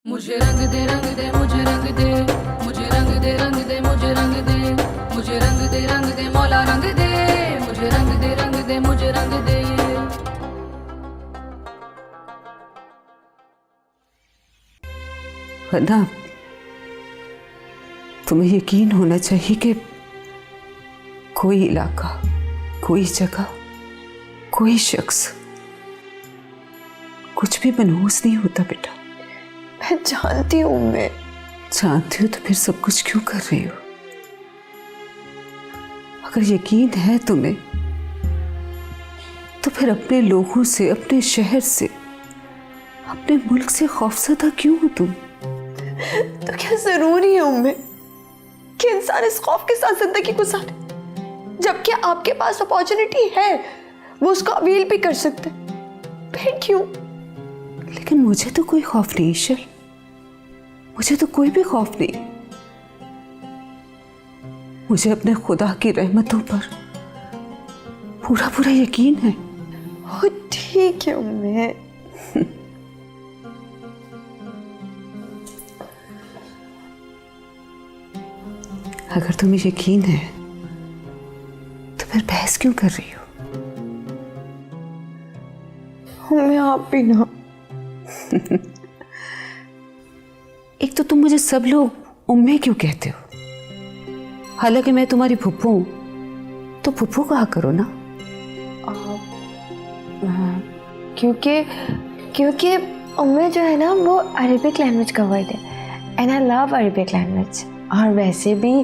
मुझे रंग दे रंग दे मुझे रंग दे मुझे रंग दे रंग दे मुझे रंग दे मुझे रंग दे मौला रंग दे मुझे रंग दे रंग दे मुझे रंग दे। वरना तुम्हें यकीन होना चाहिए कि कोई इलाका, कोई जगह, कोई शख्स कुछ भी मनहूस नहीं होता बेटा। मैं जानती हूँ, मैं जानती हो तो फिर सब कुछ क्यों कर रही हो? अगर यकीन है तुम्हें तो फिर अपने लोगों से, अपने शहर से, अपने मुल्क से खौफजदा क्यों हो तुम? तो क्या जरूरी है उम्मे कि इंसान इस खौफ के साथ जिंदगी गुजारे, जबकि आपके पास अपॉर्चुनिटी है, वो उसको अवील भी कर सकते, फिर क्यों? लेकिन मुझे तो कोई खौफ नहीं ईशर, मुझे तो कोई भी खौफ नहीं। मुझे अपने खुदा की रहमतों पर पूरा पूरा यकीन है। ओ ठीक है उम्मे। अगर तुम्हें यकीन है तो फिर बहस क्यों कर रही हो? उम्मे आप भी ना। एक तो तुम मुझे सब लोग उम्मे क्यों कहते हो? हालांकि मैं तुम्हारी फुप्पू हूं, तो फुप्पू कहा करो ना। क्योंकि उम्मे जो है ना वो अरेबिक लैंग्वेज का वर्ड है, and I love Arabic language. और वैसे भी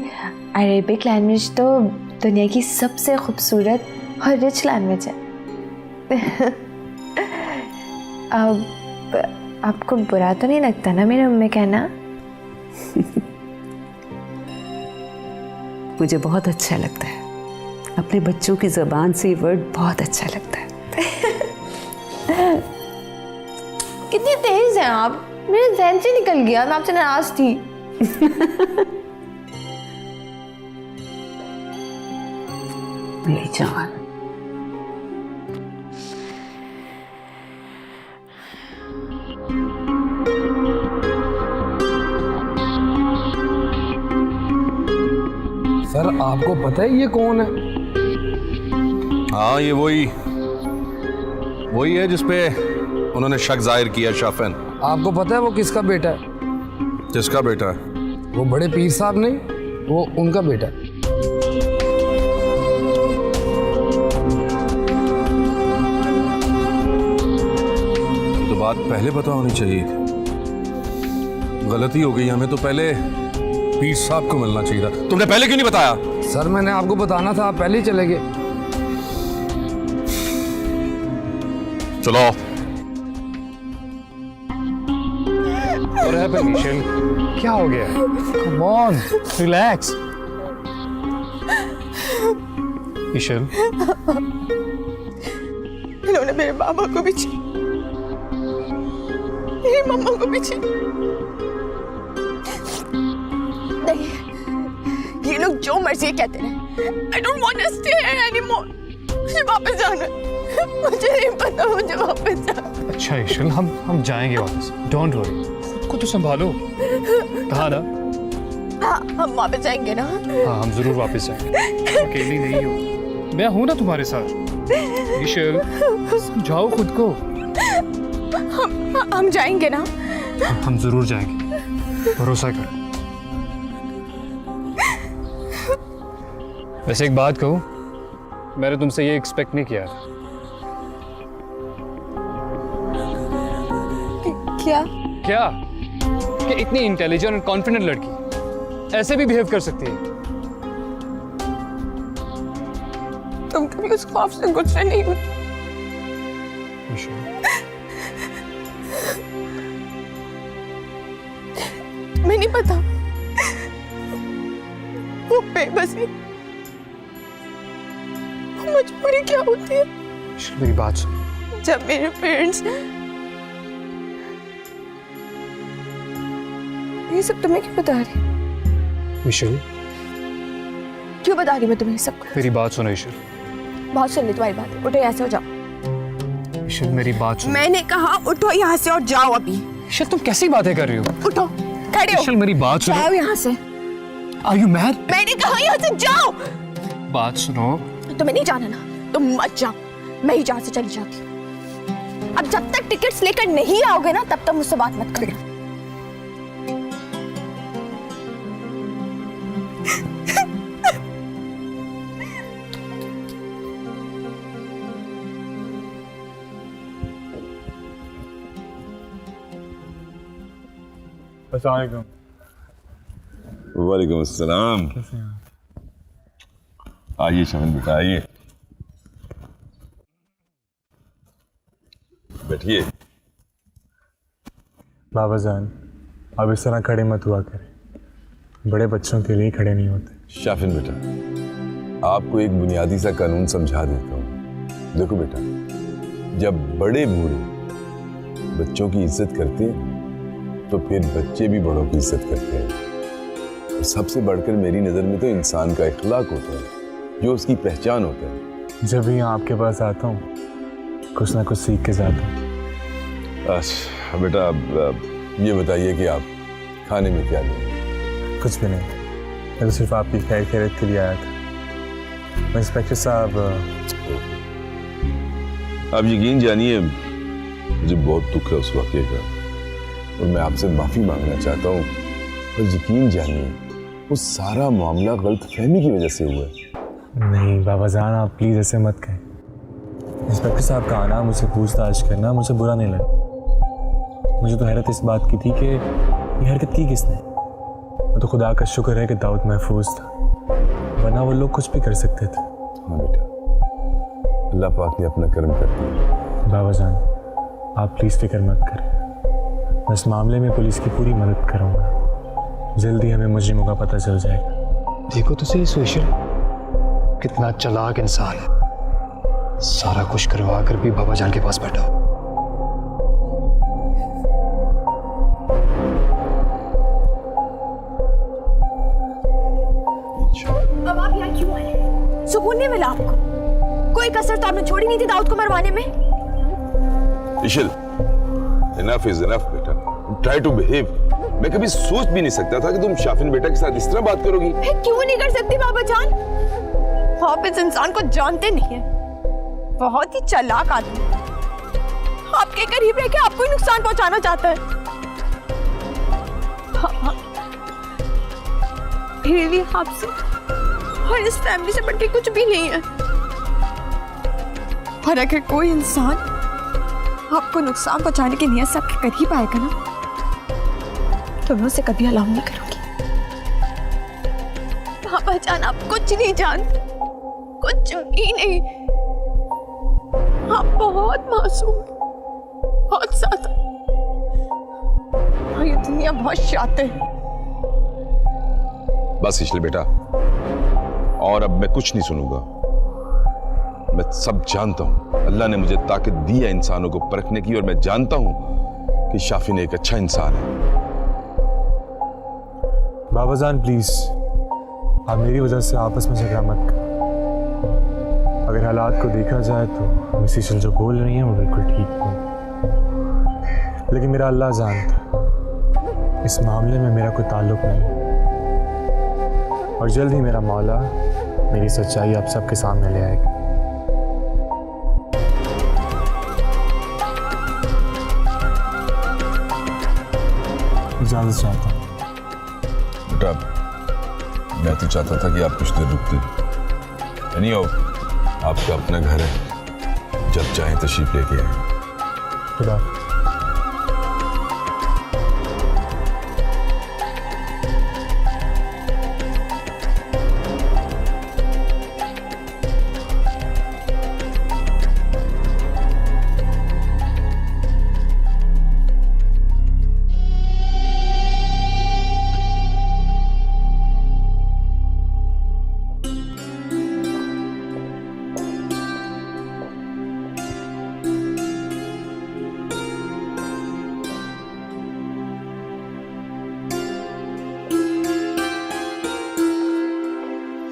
अरेबिक लैंग्वेज तो दुनिया की सबसे खूबसूरत और रिच लैंग्वेज है। अब आपको बुरा तो नहीं लगता ना मेरे उम्मे कहना? मुझे बहुत अच्छा लगता है, अपने बच्चों की ज़बान से ये वर्ड बहुत अच्छा लगता है। कितनी तेज हैं आप, मेरे ज़हन से निकल गया, मैं आपसे नाराज थी। मेरी जान, सर आपको पता है ये कौन है? हाँ, ये वही है जिसपे उन्होंने शक जाहिर किया, शाफिन। आपको पता है वो किसका बेटा है? किसका बेटा है? वो बड़े पीर साहब नहीं, वो उनका बेटा है। तो बात पहले पता होनी चाहिए थी। गलती हो गई, हमें तो पहले पीर साहब को मिलना चाहिए था। तुमने पहले क्यों नहीं बताया? सर मैंने आपको बताना था, आप पहले ही चले गए। चलो। What happened, Ishil? क्या हो गया? Come on, relax. Ishil, इन्होंने मेरे बाबा को भी छीन, मेरी मम्मा को भी छीन। नहीं, ये लोग जो मर्जी कहते रहे। I don't want to stay here anymore. मुझे वापस जाना है। मुझे नहीं पता, मुझे वापस जाना। अच्छा इशिल, हम जाएंगे वापस। Don't worry. खुद को तो संभालो। कहा ना? हाँ, हम वापस जाएंगे ना? हाँ, हम जरूर वापस जाएंगे। अकेली नहीं हो, मैं हूं ना तुम्हारे साथ। इशिल, समझाओ खुद को। हम जाएंगे ना? हम जरूर जाएंगे, भरोसा करो। वैसे एक बात कहूं, मैंने तुमसे ये एक्सपेक्ट नहीं किया था। क्या कि इतनी इंटेलिजेंट और कॉन्फिडेंट लड़की ऐसे भी बिहेव कर सकती है? तुम कभी उस खौफ से गुजरे नहीं हो। तुम्हें नहीं पता वो बेबसी, वो मजबूरी क्या होती है? मेरी बात सुनो। जब मेरे पेरेंट्स, ये सब तुम्हें क्यों बता रही? इशिल, क्यों बता रही मैं तुम्हें सब कुछ? मेरी बात सुनो इशिल। बहुत सुन ली तुम्हारी बात, उठो यहाँ से और जाओ। इशिल, मेरी बात सुनो। मैंने कहा उठो यहाँ से और जाओ अभी। ईशल तुम कैसी बातें कर रही हो? उठो, खड़े हो, ईशल मेरी बात सुनो। जाओ यहाँ से। Are you mad? मैंने कहा यहाँ से जाओ। बात सुनो। तुम्हें नहीं जाना ना, तुम मत जाओ, मैं ही यहाँ से चली जाती हूँ। अब जब तक टिकट्स लेकर नहीं आओगे ना, तब तक मुझसे बात मत करना। वालेकुम अस्सलाम। आइए शमन बेटा, आइए, बैठिए। बाबा जान, अब इस तरह खड़े मत हुआ करें, बड़े बच्चों के लिए खड़े नहीं होते। शाफिन बेटा, आपको एक बुनियादी सा कानून समझा देता हूँ। देखो बेटा, जब बड़े बूढ़े बच्चों की इज्जत करते हैं तो फिर बच्चे भी बड़ों की इज्जत करते हैं। और सबसे बढ़कर मेरी नज़र में तो इंसान का इखलाक होता है, जो उसकी पहचान होता है। जब भी यहाँ आपके पास आता हूँ कुछ ना कुछ सीख के जाता हूँ। अच्छा बेटा, अब ये बताइए कि आप खाने में क्या लेंगे? कुछ भी नहीं, मैं तो सिर्फ आपकी खैर खैरियत के लिए आया था। इंस्पेक्टर साहब, आप यकीन जानिए, मुझे बहुत दुख है उस वाक़े का और मैं आपसे माफ़ी मांगना चाहता हूँ। और यकीन जानिए, वो सारा मामला गलतफहमी की वजह से हुआ है। नहीं बाबा जान, आप प्लीज़ ऐसे मत कहें। इंस्पेक्टर साहब का आना, मुझसे पूछताछ करना मुझे बुरा नहीं लगा। मुझे तो हैरत इस बात की थी कि ये हरकत की किसने। वो तो खुदा का शुक्र है कि दाऊद महफूज था, वरना वो लोग कुछ भी कर सकते थे। हाँ बेटा, अल्लाह पाक ने अपना कर्म कर दिया। बाबा जान, आप प्लीज़ फिक्र मत करें, मैं इस मामले में पुलिस की पूरी मदद करूँगा। जल्दी हमें मुजरिमों का पता चल जाएगा। देखो तो सही सोशल कितना चालाक इंसान है, सारा कुछ करवा कर भी बाबा जान के पास बैठा हो। अब आप यहाँ क्यों आए? सुकून नहीं मिला आपको? कोई कसर तो आपने छोड़ी नहीं थी दाऊद को मरवाने में। इशिल, इनफ इज इनफ बेटा, ट्राई टू बिहेव। मैं कभी सोच भी नहीं सकता था कि तुम शाफिन बेटा के साथ इस तरह बात करोगी। मैं क्यों नहीं कर सकती बाबा जान? आप इस इंसान को जानते नहीं है, बहुत ही चालाक आदमी, आपके करीब रह के आपको ही नुकसान पहुंचाना चाहता है। मेरे लिए आपसे और इस फैमिली से बढ़ के कुछ भी नहीं है। और अगर कोई इंसान आपको नुकसान पहुंचाने की नीयत से आपके करीब आएगा ना, तो मैं उसे कभी अलाउ नहीं करूंगी। बाबा जान, आप कुछ नहीं जानते, कुछ भी नहीं। आप बहुत मासूम, बहुत ज्यादा, और ये दुनिया बहुत शातिर है। बस इशिल बेटा, और अब मैं कुछ नहीं सुनूंगा। मैं सब जानता हूं, अल्लाह ने मुझे ताकत दी है इंसानों को परखने की, और मैं जानता हूं कि शाफिन एक अच्छा इंसान है। बाबा जान प्लीज़, आप मेरी वजह से आपस में झगड़ा मत करें। अगर हालात को देखा जाए तो मिस ईशल जो बोल रही हैं वो बिल्कुल ठीक बोल, लेकिन मेरा अल्लाह जानता है इस मामले में मेरा कोई ताल्लुक नहीं है। और जल्द ही मेरा मौला मेरी सच्चाई आप सबके सामने ले आएगा। इजाज़त चाहता हूँ। बेटा, मैं तो चाहता था कि आप कुछ देर रुकते, यानी आपका अपना घर है, जब चाहें तशरीफ लेके आए। खुदा।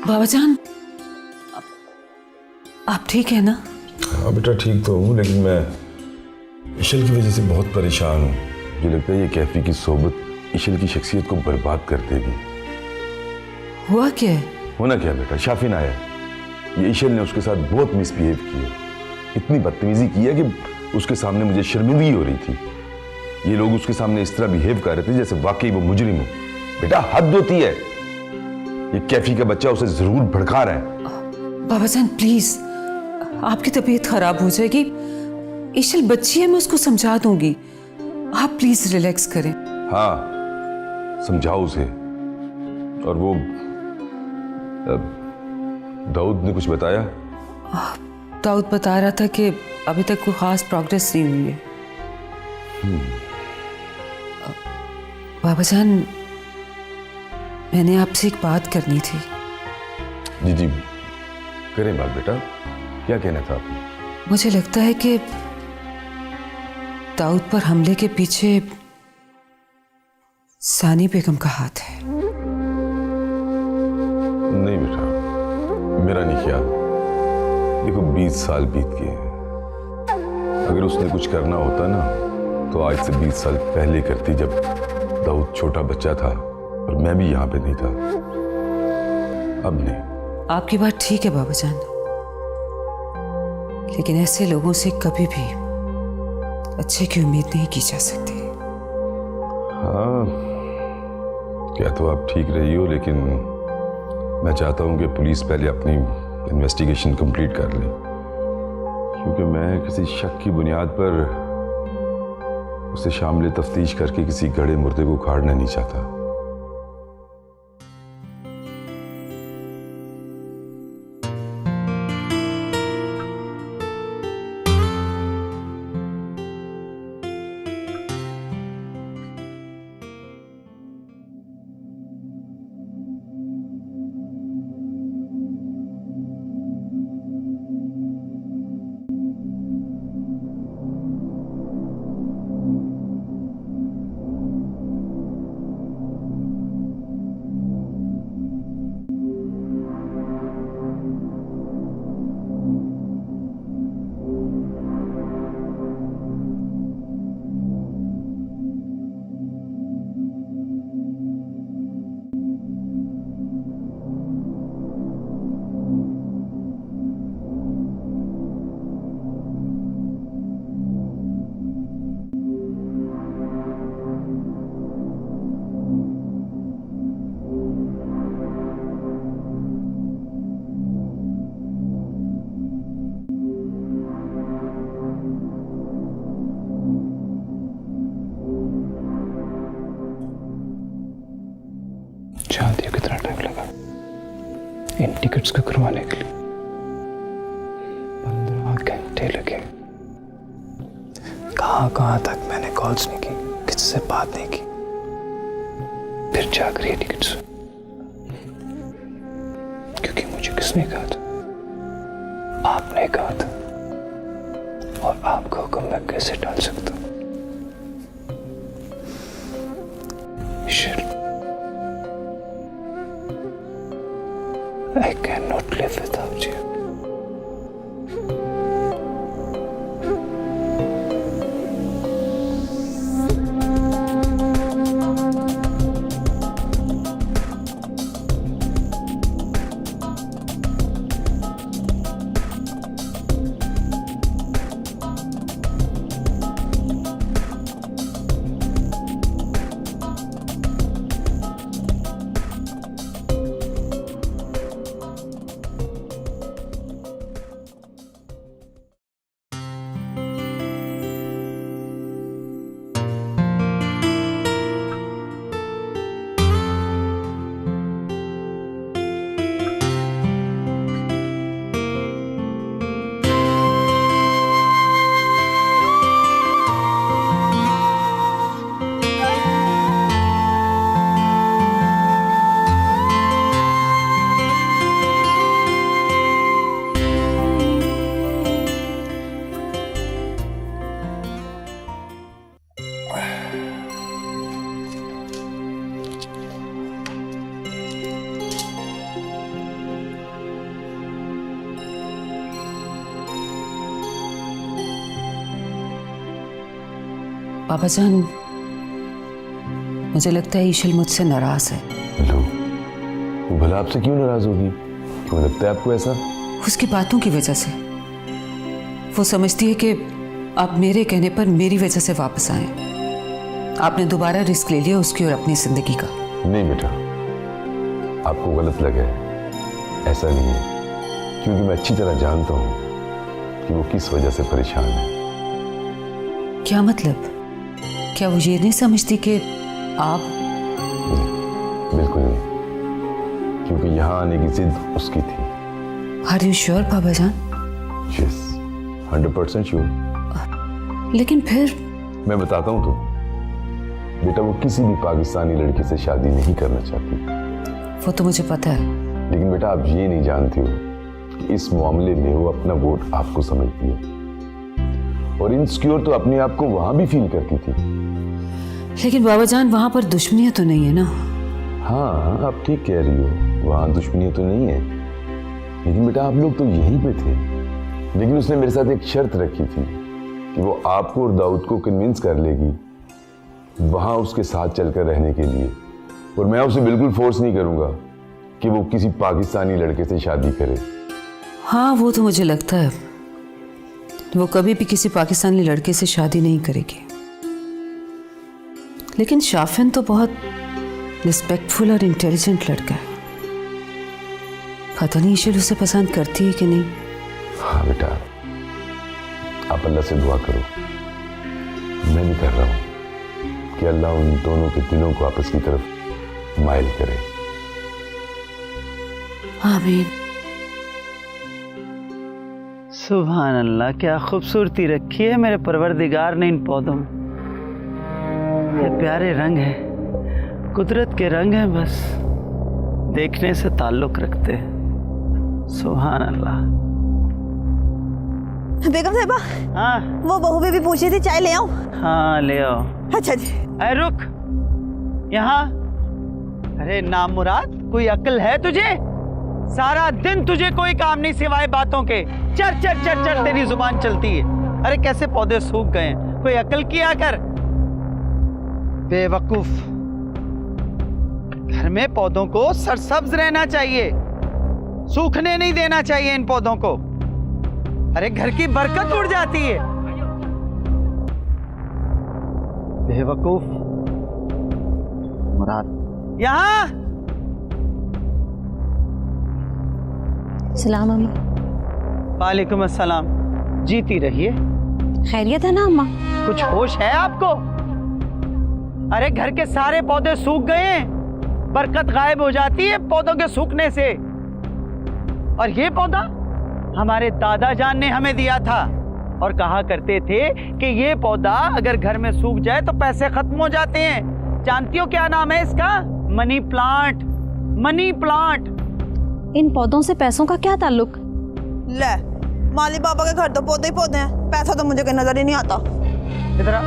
बाबा जान, आप ठीक है ना? हाँ बेटा, ठीक तो हूँ, लेकिन मैं इशल की वजह से बहुत परेशान हूँ। मुझे लगता है ये कैफी की सोबत इशल की शख्सियत को बर्बाद कर देगी। हुआ क्या है? होना क्या बेटा, शाफिन आया, ये इशल ने उसके साथ बहुत मिसबिहेव किया, इतनी बदतमीजी की है कि उसके सामने मुझे शर्मिंदगी हो रही थी। ये लोग उसके सामने इस तरह बिहेव कर रहे थे जैसे वाकई वो मुजरिम हो। बेटा हद होती है, ये कैफी का बच्चा उसे जरूर भड़का रहा है। बाबा जान प्लीज, आपकी तबीयत खराब हो जाएगी। इशल बच्ची है, मैं उसको समझा दूंगी, आप प्लीज रिलैक्स करें। हाँ समझाओ उसे। और वो दाऊद ने कुछ बताया? दाऊद बता रहा था कि अभी तक कोई खास प्रोग्रेस नहीं हुई है। बाबा जान, मैंने आपसे एक बात करनी थी। जी जी करें बात बेटा, क्या कहना था आपने? मुझे लगता है कि दाऊद पर हमले के पीछे सानी बेगम का हाथ है। नहीं बेटा, मेरा नहीं ख्याल। देखो 20 साल बीत गए हैं, अगर उसने कुछ करना होता ना तो आज से 20 साल पहले करती, जब दाऊद छोटा बच्चा था और मैं भी यहाँ पे नहीं था। अब नहीं। आपकी बात ठीक है बाबा जान, लेकिन ऐसे लोगों से कभी भी अच्छे की उम्मीद नहीं की जा सकती। हाँ क्या तो आप ठीक रही हो, लेकिन मैं चाहता हूँ कि पुलिस पहले अपनी इन्वेस्टिगेशन कंप्लीट कर ले, क्योंकि मैं किसी शक की बुनियाद पर उसे शामिल तफ्तीश करके किसी गड़े मुर्दे को उखाड़ना नहीं चाहता। जानती हो कितना टाइम लगा इन टिकट्स को करवाने के लिए? 15 घंटे लगे। कहां तक मैंने कॉल्स नहीं की, किससे बात नहीं की, फिर जाकर ये टिकट्स। क्योंकि मुझे किसने कहा था? आपने कहा था, और आपका हुक्म मैं कैसे टाल सकता हूं? I cannot live without you. बाबा जान, मुझे लगता है ईशल मुझसे नाराज है। लो, वो भला आपसे क्यों नाराज होगी? क्यों लगता है आपको ऐसा? उसकी बातों की वजह से। वो समझती है कि आप मेरे कहने पर मेरी वजह से वापस आए। आपने दोबारा रिस्क ले लिया उसकी और अपनी जिंदगी का। नहीं बेटा, आपको गलत लगा है, ऐसा नहीं है। क्योंकि मैं अच्छी तरह जानता हूं कि वो किस वजह से परेशान है। क्या मतलब? क्या वो ये नहीं समझती कि आप? नहीं, बिल्कुल नहीं, क्योंकि यहाँ आने की जिद उसकी थी। आर यू श्योर बाबा जान? Yes, 100% sure. लेकिन फिर मैं बताता हूँ तुम बेटा, वो किसी भी पाकिस्तानी लड़की से शादी नहीं करना चाहती। वो तो मुझे पता है। लेकिन बेटा, आप ये नहीं जानती हो कि इस मामले में वो अपना वोट आपको समझती है, और इनसिक्योर तो अपने आप को वहां भी फील करती थी। लेकिन बाबा जान, वहां पर दुश्मनियां तो नहीं है ना? हाँ, आप ठीक कह रही हो, वहां दुश्मनियां तो नहीं है, लेकिन बेटा आप लोग तो यहीं पे थे। लेकिन उसने मेरे साथ एक शर्त रखी थी कि वो आपको और दाऊद को कन्विंस कर लेगी वहां उसके साथ चलकर रहने के लिए, और मैं उसे बिल्कुल फोर्स नहीं करूंगा कि वो किसी पाकिस्तानी लड़के से शादी करे। हाँ, वो तो मुझे लगता है वो कभी भी किसी पाकिस्तानी लड़के से शादी नहीं करेगी। लेकिन शाफिन तो बहुत रिस्पेक्टफुल और इंटेलिजेंट लड़का है। पता नहीं ईशल उसे पसंद करती है कि नहीं। हाँ बेटा, आप अल्लाह से दुआ करो, मैं भी कर रहा हूं कि अल्लाह उन दोनों के दिलों को आपस की तरफ माइल करे। आमीन। सुभान अल्लाह, क्या खूबसूरती रखी है मेरे परवरदिगार ने इन पौधों में। ये प्यारे रंग है, कुदरत के रंग हैं, बस देखने से ताल्लुक रखते हैं। सुभान अल्लाह। बेगम साहिबा, हाँ वो बहू भी पूछ रही थी, चाय ले आऊं? हाँ ले आओ। अच्छा जी। अरे रुक यहाँ। अरे नामुराद, कोई अक्ल है तुझे? सारा दिन तुझे कोई काम नहीं सिवाय बातों के। चर चर चर चर तेरी जुबान चलती है। अरे कैसे पौधे सूख गए हैं, कोई अक्ल किया कर। बेवकूफ। घर में पौधों को सरसब्ज रहना चाहिए, सूखने नहीं देना चाहिए इन पौधों को। अरे घर की बरकत उड़ जाती है। बेवकूफ। मुराद यहाँ। सलाम अम्मा। वालेकुम अस्सलाम। जीती रहिए। खैरियत है ना अम्मा? कुछ होश है आपको? अरे घर के सारे पौधे सूख गए हैं, बरकत गायब हो जाती है पौधों के सूखने से। और ये पौधा हमारे दादा जान ने हमें दिया था, और कहा करते थे कि ये पौधा अगर घर में सूख जाए तो पैसे खत्म हो जाते हैं। जानती हो क्या नाम है इसका? Money plant. Money plant. इन पौधों से पैसों का क्या ताल्लुक? ले, माली बाबा के घर तो पौधे ही पौधे हैं, पैसा तो मुझे कहीं नजर ही नहीं आता। इधर आ,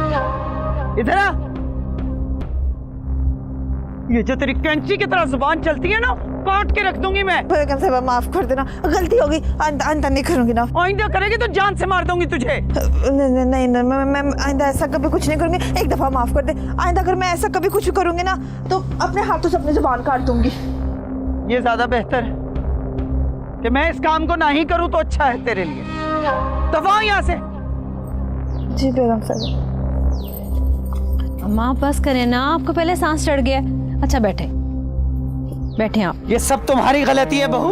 इधर आ। ये जो तेरी कैंची की तरह जुबान चलती है ना, काट के रख दूंगी मैं। बेगम साहिबा माफ कर देना, गलती होगी, आइंदा नहीं करूंगी ना। आइंदा करेगी तो जान से मार दूंगी तुझे। नहीं, मैं आइंदा ऐसा कभी कुछ नहीं करूंगी, एक दफा माफ कर दे। आइंदा अगर मैं ऐसा कभी कुछ करूंगी ना तो अपने हाथों से अपनी जुबान काट दूंगी। ये ज्यादा बेहतर है कि मैं इस काम को ना ही करूं तो अच्छा है तेरे लिए। दफा यहाँ से। जी बेगम साहिबा। अम्मा बस करें ना, आपको पहले सांस चढ़ गया। अच्छा बैठे बैठे आप। ये सब तुम्हारी गलती है बहू।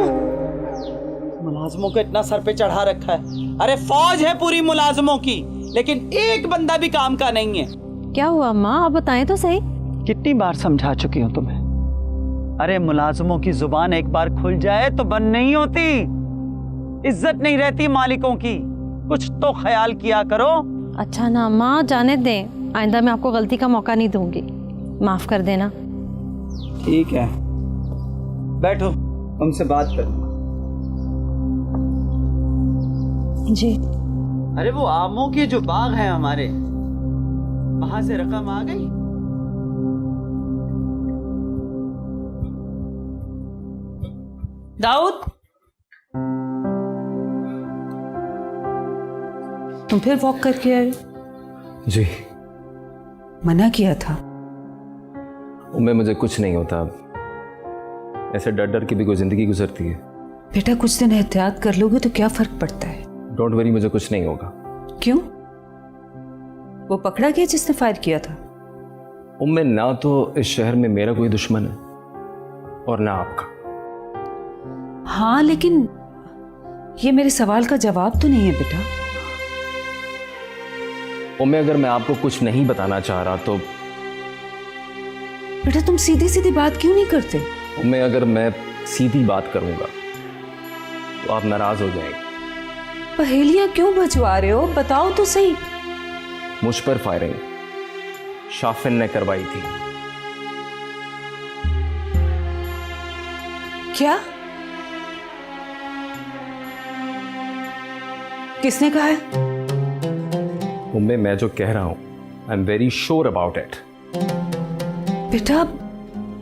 मुलाजमों को इतना सर पे चढ़ा रखा है। अरे फौज है पूरी मुलाजमों की, लेकिन एक बंदा भी काम का नहीं है। क्या हुआ अम्मा, आप बताएं तो सही। कितनी बार समझा चुकी हूँ तुम्हें। अरे मुलाजमों की जुबान एक बार खुल जाए तो बंद नहीं होती, इज्जत नहीं रहती मालिकों की। कुछ तो ख्याल किया करो। अच्छा ना अम्मा, जाने दें, आइंदा मैं आपको गलती का मौका नहीं दूंगी, माफ कर देना। ठीक है, बैठो, तुमसे बात करूंगा। जी। अरे वो आमों के जो बाग हैं हमारे, वहां से रकम आ गई? दाऊद, तुम फिर वॉक करके आए? जी। मना किया था। उम्मे मुझे कुछ नहीं होता, ऐसे डर डर के भी कोई जिंदगी गुजरती है। बेटा कुछ दिन एहतियात कर लोगे तो क्या फर्क पड़ता है? डोंट वरी, मुझे कुछ नहीं होगा। क्यों? वो पकड़ा गया जिसने फायर किया था? उम्मे, ना तो इस शहर में मेरा कोई दुश्मन है और ना आपका। हाँ, लेकिन ये मेरे सवाल का जवाब तो नहीं है बेटा। उम्मे, अगर मैं आपको कुछ नहीं बताना चाह रहा तो बेटा तुम सीधी सीधी बात क्यों नहीं करते? उम्मे, अगर मैं सीधी बात करूंगा तो आप नाराज हो जाएंगे। पहेलियां क्यों बजवा रहे हो? बताओ तो सही। मुझ पर फायरिंग शाफिन ने करवाई थी। क्या? किसने कहा है? उम्मे, मैं जो कह रहा हूं I am very sure about it. बेटा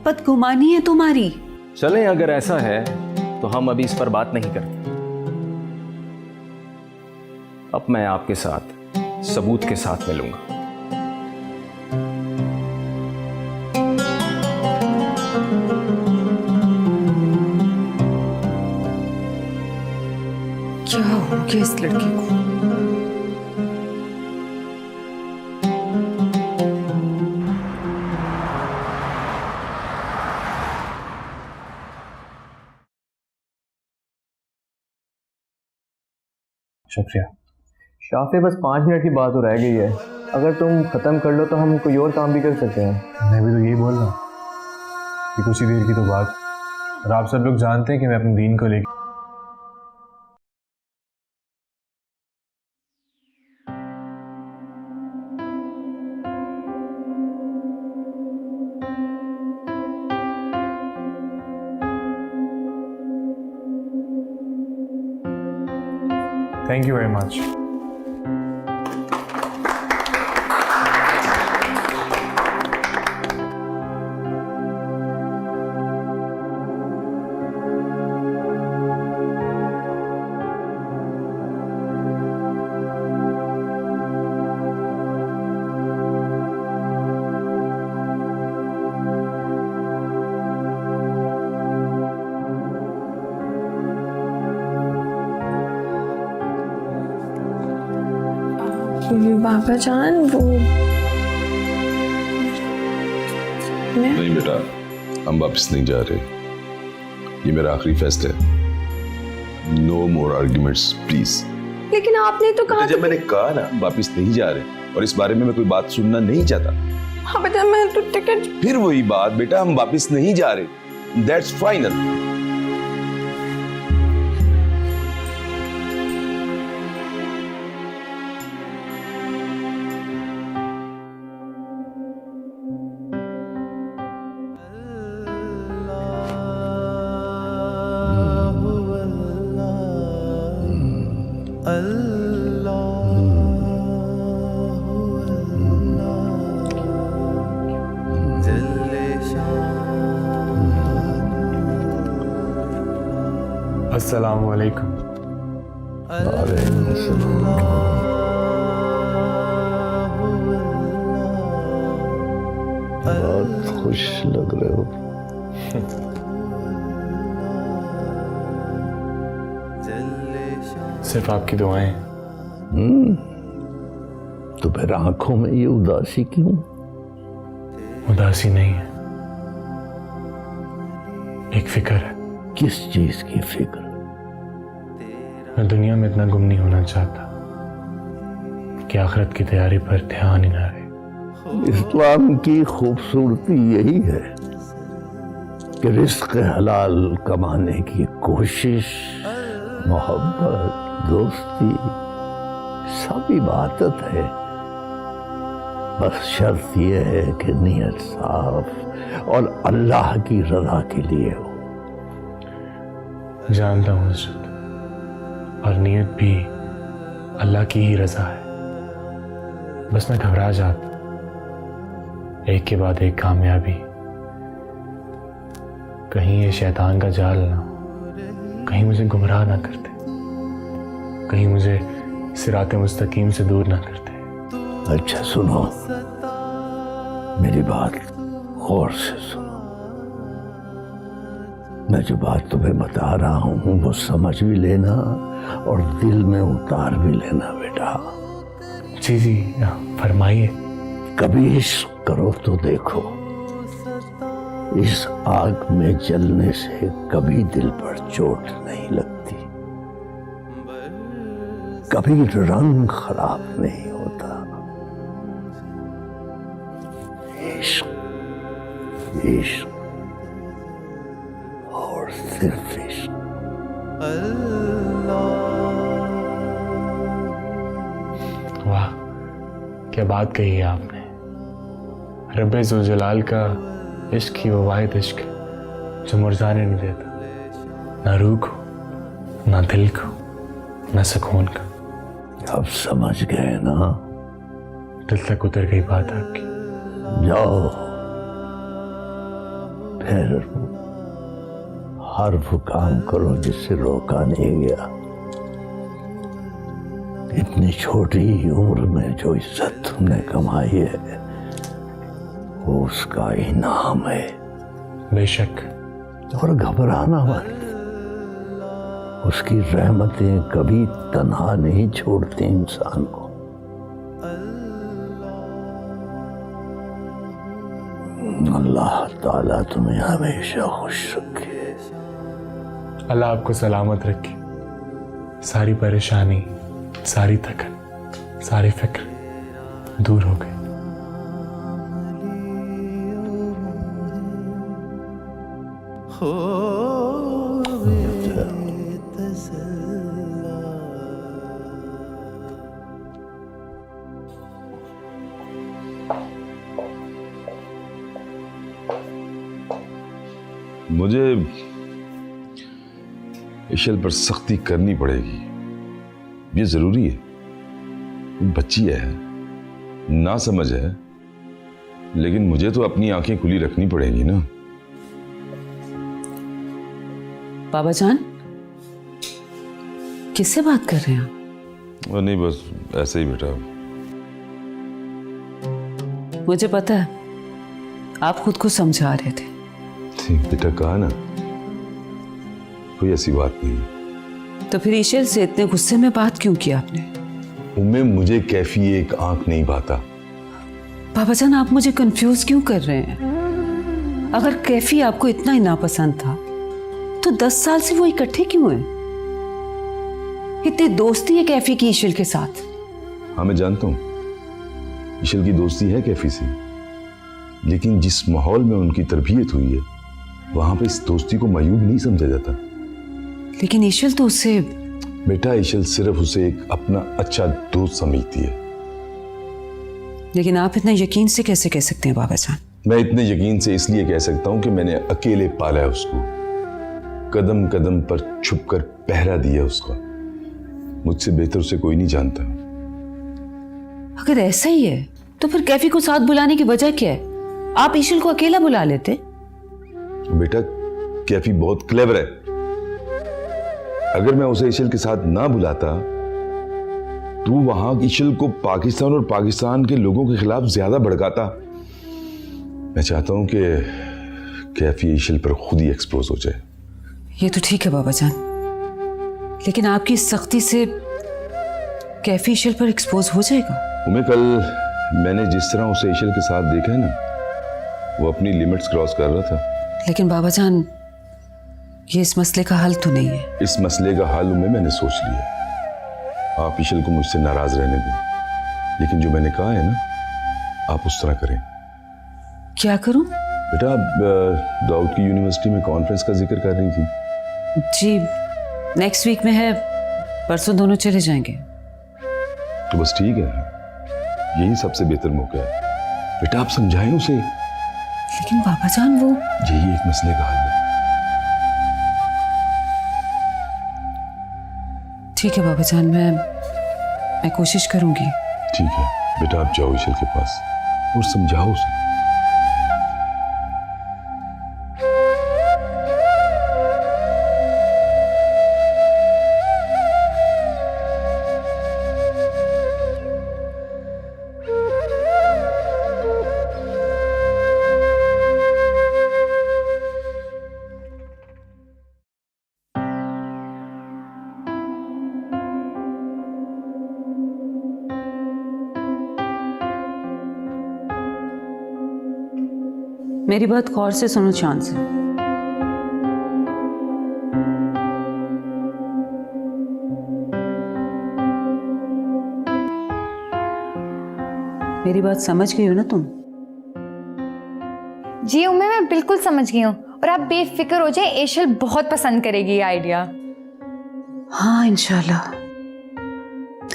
बदगुमानी है तुम्हारी। चलें, अगर ऐसा है तो हम अभी इस पर बात नहीं करते। अब मैं आपके साथ सबूत के साथ मिलूंगा। क्या हो गया इस लड़के को? शुक्रिया। शाफे, बस 5 मिनट की बात तो रह गई है, अगर तुम ख़त्म कर लो तो हम कोई और काम भी कर सकते हैं। मैं भी तो यही बोल रहा हूँ कि कुछ ही देर की तो बात, और आप सब लोग जानते हैं कि मैं अपने दीन को लेकर Thank you very much. बाबा जान, वो नहीं बेटा, हम वापस नहीं जा रहे। ये मेरा आखिरी फैसला है। No more arguments please. लेकिन आपने तो कहा जब मैंने कहा ना वापस नहीं जा रहे, और इस बारे में मैं कोई बात सुनना नहीं चाहता। हाँ बेटा, मैं तो टिकट। फिर वही बात बेटा, हम वापस नहीं जा रहे। That's final. अस्सलामु अलैकुम। बहुत खुश लग रहे हो। सिर्फ आपकी दुआएं। तो फिर आंखों में ये उदासी क्यों? उदासी नहीं है, एक फिक्र है। किस चीज की फिक्र? मैं दुनिया में इतना गुम नहीं होना चाहता कि आखिरत की तैयारी पर ध्यान ही ना रहे। इस्लाम की खूबसूरती यही है कि रिस्क हलाल कमाने की कोशिश, मोहब्बत, दोस्ती सब इबादत है। बस शर्त यह है कि नीयत साफ और अल्लाह की रजा के लिए हो। जानता हूँ हज़रत, और नीयत भी अल्लाह की ही रजा है। बस मैं घबरा जाता, एक के बाद एक कामयाबी। कहीं ये शैतान का जाल ना, कहीं मुझे गुमराह ना करते, कहीं मुझे सिराते मुस्तकीम से दूर ना करते। अच्छा सुनो, मेरी बात गौर से सुनो। मैं जो बात तुम्हें बता रहा हूं वो समझ भी लेना और दिल में उतार भी लेना बेटा। जी जी, फरमाइए। कभी इश्क करो तो देखो, इस आग में जलने से कभी दिल पर चोट नहीं लगती, कभी रंग खराब नहीं होता। इश्क इश्क और सिर्फ इश्क। वाह, क्या बात कही है आपने। रब्बे ज़ुल-जलाल का इश्क ही वो वाहिद इश्क है जो मुरझाने नहीं देता, ना रूह को, ना दिल को, ना सुकून का। अब समझ गए ना? दिल तक उतर गई बात आपकी। जाओ फिर हर वो काम करो जिससे रोका नहीं गया। इतनी छोटी उम्र में जो इज्जत तुमने कमाई है वो उसका इनाम है। बेशक। और घबराना मत, उसकी रहमतें कभी तन्हा नहीं छोड़ती इंसान को। अल्लाह ताला तुम्हें हमेशा खुश रखे। अल्लाह आपको सलामत रखे। सारी परेशानी, सारी थकन, सारी फिक्र दूर हो गई। मुझे इशल पर सख्ती करनी पड़ेगी, ये जरूरी है। बच्ची है, ना समझ है, लेकिन मुझे तो अपनी आंखें खुली रखनी पड़ेगी ना। बाबा जान, किससे बात कर रहे हैं आप? और नहीं, बस ऐसे ही बेटा। मुझे पता है आप खुद को समझा रहे थे। बेटा कहा ना, कोई ऐसी बात नहीं। तो फिर ईशल से इतने गुस्से में बात क्यों की आपने? उम्मे मुझे कैफी एक आंख नहीं भाता। बाबा जान, आप मुझे कंफ्यूज क्यों कर रहे हैं? अगर कैफी आपको इतना ही नापसंद था तो 10 साल से वो इकट्ठे क्यों हैं? इतनी दोस्ती है कैफी की ईशल के साथ। हाँ मैं जानता हूं ईशल की दोस्ती है कैफी से, लेकिन जिस माहौल में उनकी तरबियत हुई है वहां पे इस दोस्ती को मायूब नहीं समझा जाता। लेकिन ईशल तो उससे। बेटा ईशल सिर्फ उसे एक अपना अच्छा दोस्त समझती है। लेकिन आप इतना यकीन से कैसे कह सकते हैं बाबा जान? मैं इतने यकीन से इसलिए कह सकता हूं कि मैंने अकेले पाला है उसको, कदम कदम पर छुपकर पहरा दिया उसका। मुझसे बेहतर उसे कोई नहीं जानता। अगर ऐसा ही है तो फिर कैफी को साथ बुलाने की वजह क्या है? आप ईशल को अकेला बुला लेते। बेटा कैफी बहुत क्लेवर है। अगर मैं उसे ईशल के साथ ना बुलाता तो वहां ईशल को पाकिस्तान और पाकिस्तान के लोगों के खिलाफ ज्यादा भड़काता। मैं चाहता हूं कि कैफी ईशल पर खुद ही एक्सपोज हो जाए। ये तो ठीक है बाबा जान, लेकिन आपकी सख्ती से कैफी ईशल पर एक्सपोज हो जाएगा। मैं कल मैंने जिस तरह उसे ईशल के साथ देखा है ना, वो अपनी लिमिट्स क्रॉस कर रहा था। लेकिन बाबा जान, ये इस मसले का हल तो नहीं है। इस मसले का हल मैंने सोच लिया। आप ईशल को मुझसे नाराज रहने दें, लेकिन जो मैंने कहा है ना, आप उस तरह करें। क्या करूं? बेटा आप दाऊद की यूनिवर्सिटी में कॉन्फ्रेंस का जिक्र कर रही थी। जी, नेक्स्ट वीक में है, परसों दोनों चले जाएंगे। तो बस ठीक है, यही सबसे बेहतर मौका है। बेटा आप समझाएं उसे। लेकिन बाबा जान, वो यही एक मसले का हल है। ठीक है बाबा जान, मैं कोशिश करूंगी। ठीक है बेटा, आप जाओ ईशल के पास और समझाओ उसे। मेरी बात गौर से सुनो शान से। मेरी बात समझ गई हो ना तुम? जी उम्मे, मैं बिल्कुल समझ गई हूँ और आप बेफिक्र हो जाए, एशल बहुत पसंद करेगी ये आइडिया। हाँ इंशाल्लाह।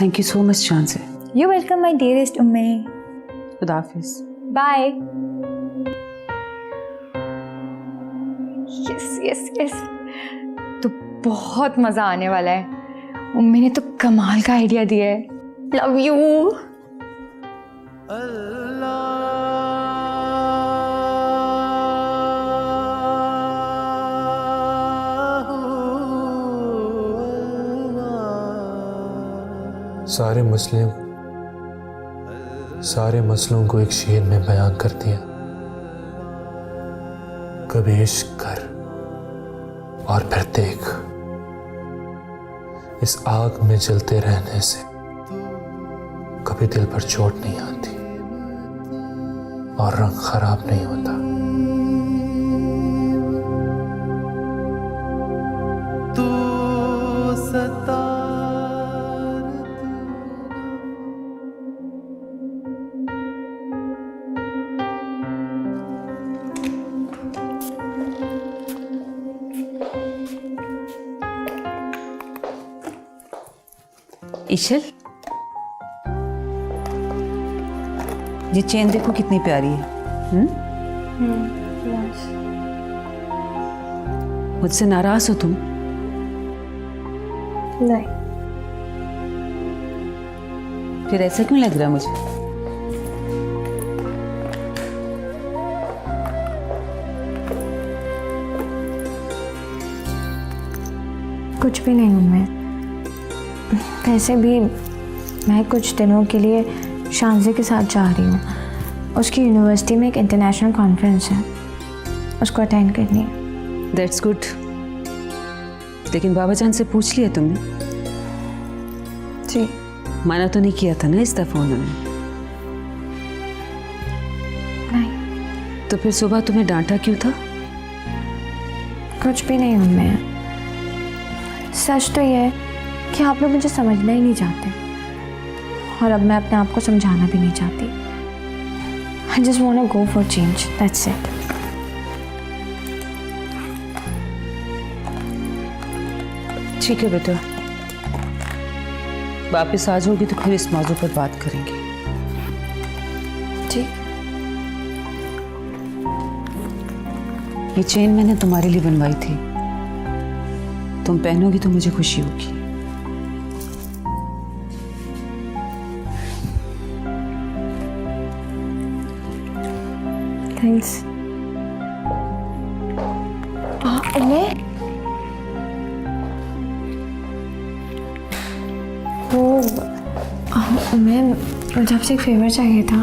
थैंक यू सो मच शान से। यू वेलकम माय डियरेस्ट उम्मे। खुदा हाफिज। बाय। यस यस यस, तो बहुत मजा आने वाला है। उम्मी ने तो कमाल का आइडिया दिया है। Love you. सारे मसलों को एक शेर में बयान कर दिया। कभी इश्क कर और फिर देख, इस आग में जलते रहने से कभी दिल पर चोट नहीं आती और रंग खराब नहीं होता। इशल, ये चेन देखो कितनी प्यारी है। मुझसे नाराज हो तुम? नहीं। फिर ऐसा क्यों लग रहा है मुझे? कुछ भी नहीं हूँ मैं। वैसे भी मैं कुछ दिनों के लिए शानजी के साथ जा रही हूँ। उसकी यूनिवर्सिटी में एक इंटरनेशनल कॉन्फ्रेंस है, उसको अटेंड करनी है। That's good. लेकिन बाबा जान से पूछ लिया तुमने? जी। माना तो नहीं किया था ना इस दफा उन्होंने? नहीं। तो फिर सुबह तुम्हें डांटा क्यों था? कुछ भी नहीं हूँ मैं। सच तो यह है कि आप लोग मुझे समझना ही नहीं चाहते और अब मैं अपने आप को समझाना भी नहीं चाहती। I just want to go for change. That's it. ठीक है बेटा, वापस आ जाओगी तो फिर इस मौजू पर बात करेंगे। ठीक। ये चेन मैंने तुम्हारे लिए बनवाई थी, तुम पहनोगी तो मुझे खुशी होगी। थैंक्स। मैं मुझे आपसे एक फेवर चाहिए था।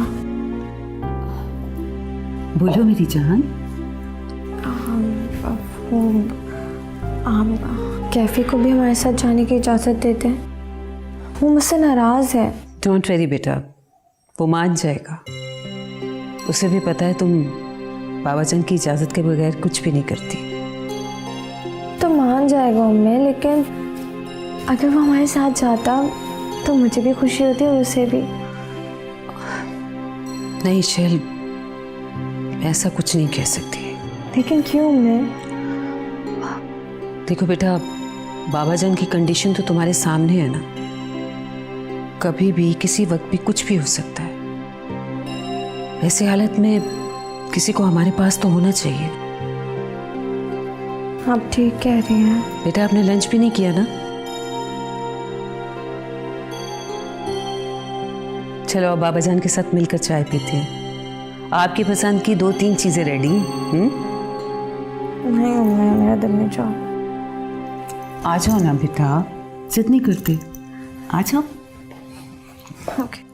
बोलो मेरी जान। आप कैफे को भी हमारे साथ जाने की इजाज़त देते हैं? वो मुझसे नाराज़ है। डोंट वेरी बेटा, वो मान जाएगा। उसे भी पता है तुम बाबा जान की इजाज़त के बगैर कुछ भी नहीं करती। तो मान जाएगा उम्मीद, लेकिन अगर वो हमारे साथ जाता तो मुझे भी खुशी होती और उसे भी। नहीं शैल, ऐसा कुछ नहीं कह सकती। लेकिन क्यों उम्मीद? देखो बेटा, बाबा जान की कंडीशन तो तुम्हारे सामने है ना। कभी भी किसी वक्त भी कुछ भी हो सकता है। ऐसे हालत में किसी को हमारे पास तो होना चाहिए। आप ठीक कह रही हैं। बेटा आपने लंच भी नहीं किया ना? चलो अब बाबा जान के साथ मिलकर चाय पीते हैं। आपकी पसंद की 2-3 चीजें रेडी। नहीं मेरा दिल नहीं चाह। आ जाओ ना बेटा, जिद नहीं करते, आ जाओ। ओके।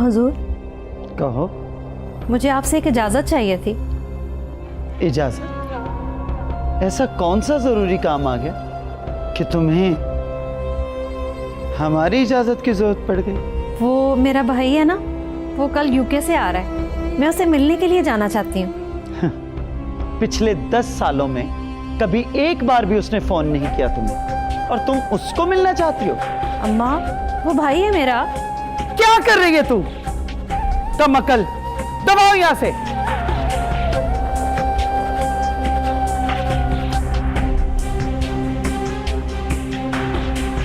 हुजूर, कहो। मुझे आपसे एक इजाज़त चाहिए थी। इजाज़त? ऐसा कौन सा ज़रूरी काम आ गया कि तुम्हें हमारी इजाज़त की ज़रूरत पड़ गई? वो मेरा भाई है ना, वो कल यूके से आ रहा है, मैं उसे मिलने के लिए जाना चाहती हूँ। पिछले 10 सालों में कभी एक बार भी उसने फ़ोन नहीं किया तुम्हें, और तुम उसको मिलना चाहती हो? अम्मा, वो भाई है मेरा। क्या कर रही है तू? कम अकल, दबाओ यहां से।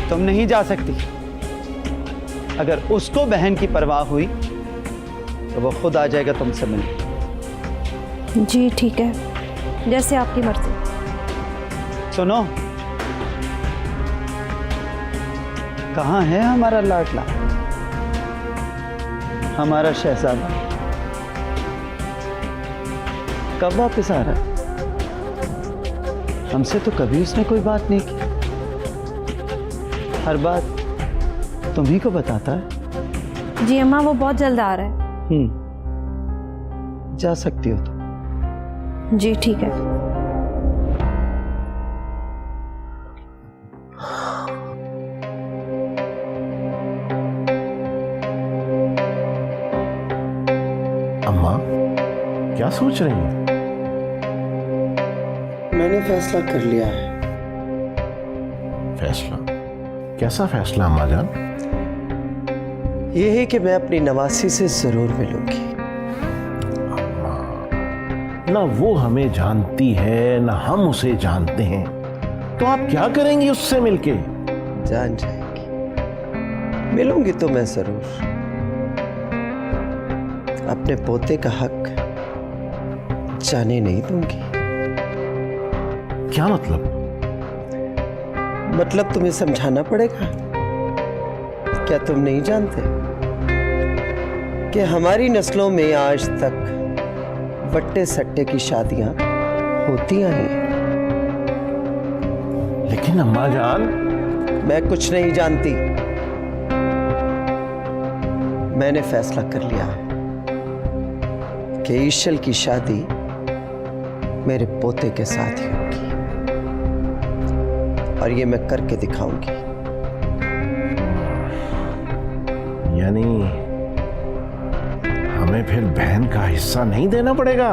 तुम नहीं जा सकती। अगर उसको बहन की परवाह हुई तो वो खुद आ जाएगा तुमसे मिलने। जी ठीक है, जैसे आपकी मर्जी। सुनो, कहाँ है हमारा लाडला, हमारा शहजादा? कब वापस आ रहा है? हमसे तो कभी उसने कोई बात नहीं की। हर बात तुम्ही को बताता है। जी अम्मा, वो बहुत जल्द आ रहा है। जा सकती हो तुम। जी ठीक है। अम्मा, क्या सोच रही हैं? मैंने फैसला कर लिया है। फैसला? कैसा फैसला अम्मा जान? ये है कि मैं अपनी नवासी से जरूर मिलूंगी। ना वो हमें जानती है ना हम उसे जानते हैं, तो आप क्या करेंगी उससे मिलके? जान जाएगी। मिलूंगी तो मैं जरूर। अपने पोते का हक जाने नहीं दूंगी। क्या मतलब? मतलब तुम्हें समझाना पड़ेगा। क्या तुम नहीं जानते कि हमारी नस्लों में आज तक वट्टे सट्टे की शादियां होती आई हैं? लेकिन अम्मा जान, मैं कुछ नहीं जानती। मैंने फैसला कर लिया है कि ईशल की शादी मेरे पोते के साथ ही होगी, और ये मैं करके दिखाऊंगी। यानी हमें फिर बहन का हिस्सा नहीं देना पड़ेगा?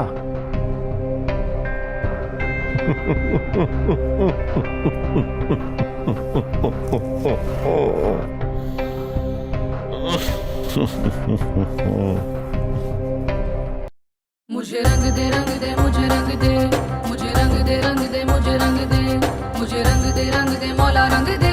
मुझे रंग दे मुझे रंग दे, मुझे रंग दे मुझे रंग दे, मुझे रंग दे मौला रंग दे।